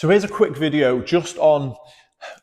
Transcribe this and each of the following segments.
So here's a quick video just on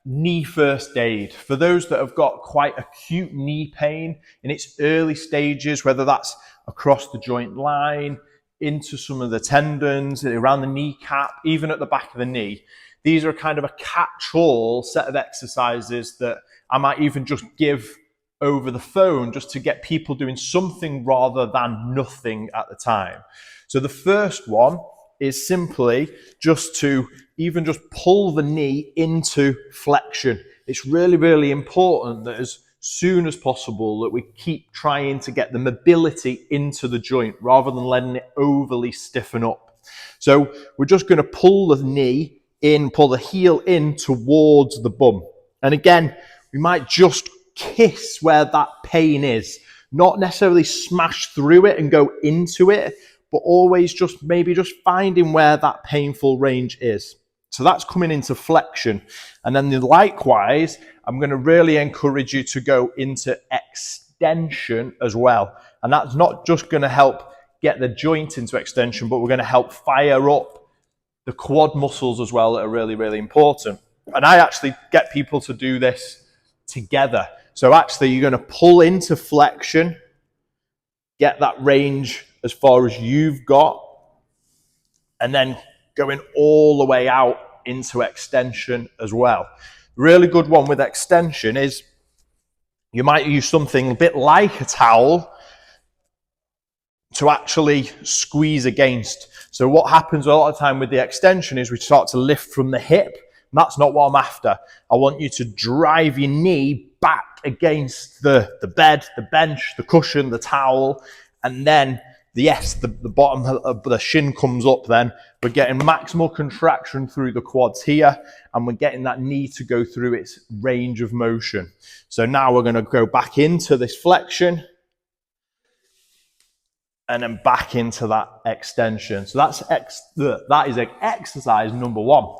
knee first aid. For those that have got quite acute knee pain in its early stages, whether that's across the joint line, into some of the tendons, around the kneecap, even at the back of the knee. These are kind of a catch-all set of exercises that I might even just give over the phone just to get people doing something rather than nothing at the time. So the first one is simply just to even just pull the knee into flexion. It's really, really important that as soon as possible that we keep trying to get the mobility into the joint rather than letting it overly stiffen up. So we're just going to pull the knee in, pull the heel in towards the bum. And again, we might just kiss where that pain is, not necessarily smash through it and go into it, but always just maybe just finding where that painful range is. So that's coming into flexion. And then likewise, I'm going to really encourage you to go into extension as well. And that's not just going to help get the joint into extension, but we're going to help fire up the quad muscles as well that are really, really important. And I actually get people to do this together. So actually you're going to pull into flexion, get that range as far as you've got, and then going all the way out into extension as well. Really good one with extension is you might use something a bit like a towel to actually squeeze against. So what happens a lot of time with the extension is we start to lift from the hip. And that's not what I'm after. I want you to drive your knee back against the bed, the bench, the cushion, the towel, and then the bottom of the shin comes up then. We're getting maximal contraction through the quads here, and we're getting that knee to go through its range of motion. So now we're going to go back into this flexion and then back into that extension. So that is exercise number one.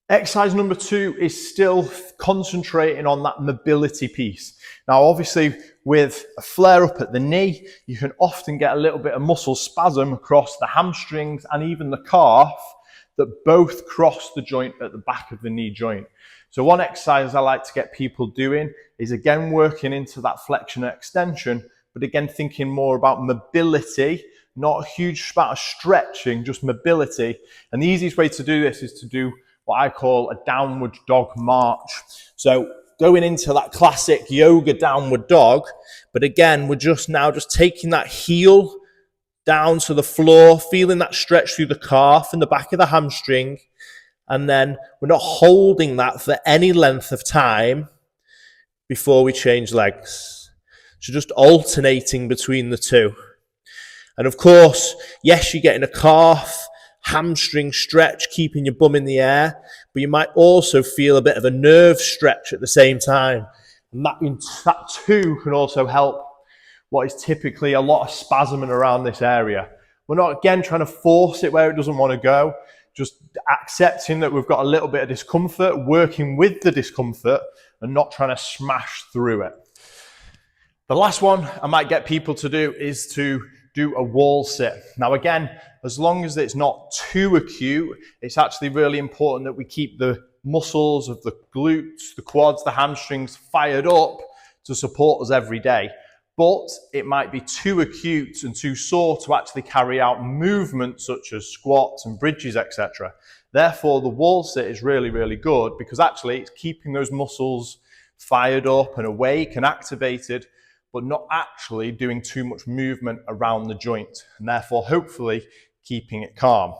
Exercise number two is still concentrating on that mobility piece. Now, obviously, with a flare up at the knee, you can often get a little bit of muscle spasm across the hamstrings and even the calf that both cross the joint at the back of the knee joint. So one exercise I like to get people doing is again working into that flexion and extension, but again thinking more about mobility, not a huge amount of stretching, just mobility. And the easiest way to do this is to do what I call a downward dog march. So going into that classic yoga downward dog, but again, we're just taking that heel down to the floor, feeling that stretch through the calf and the back of the hamstring. And then we're not holding that for any length of time before we change legs. So just alternating between the two. And of course, yes, you're getting a calf, hamstring stretch, keeping your bum in the air, but you might also feel a bit of a nerve stretch at the same time. And that too can also help what is typically a lot of spasming around this area. We're not, again, trying to force it where it doesn't want to go, just accepting that we've got a little bit of discomfort, working with the discomfort and not trying to smash through it. The last one I might get people to do is to do a wall sit. Now again, as long as it's not too acute, it's actually really important that we keep the muscles of the glutes, the quads, the hamstrings fired up to support us every day. But it might be too acute and too sore to actually carry out movements such as squats and bridges, etc. Therefore, the wall sit is really, really good because actually it's keeping those muscles fired up and awake and activated, but not actually doing too much movement around the joint, and therefore hopefully keeping it calm.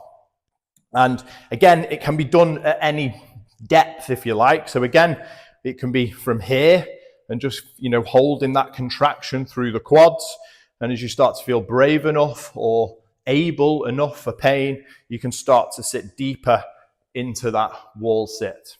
And again, it can be done at any depth if you like. So again, it can be from here and just, holding that contraction through the quads. And as you start to feel brave enough or able enough for pain, you can start to sit deeper into that wall sit.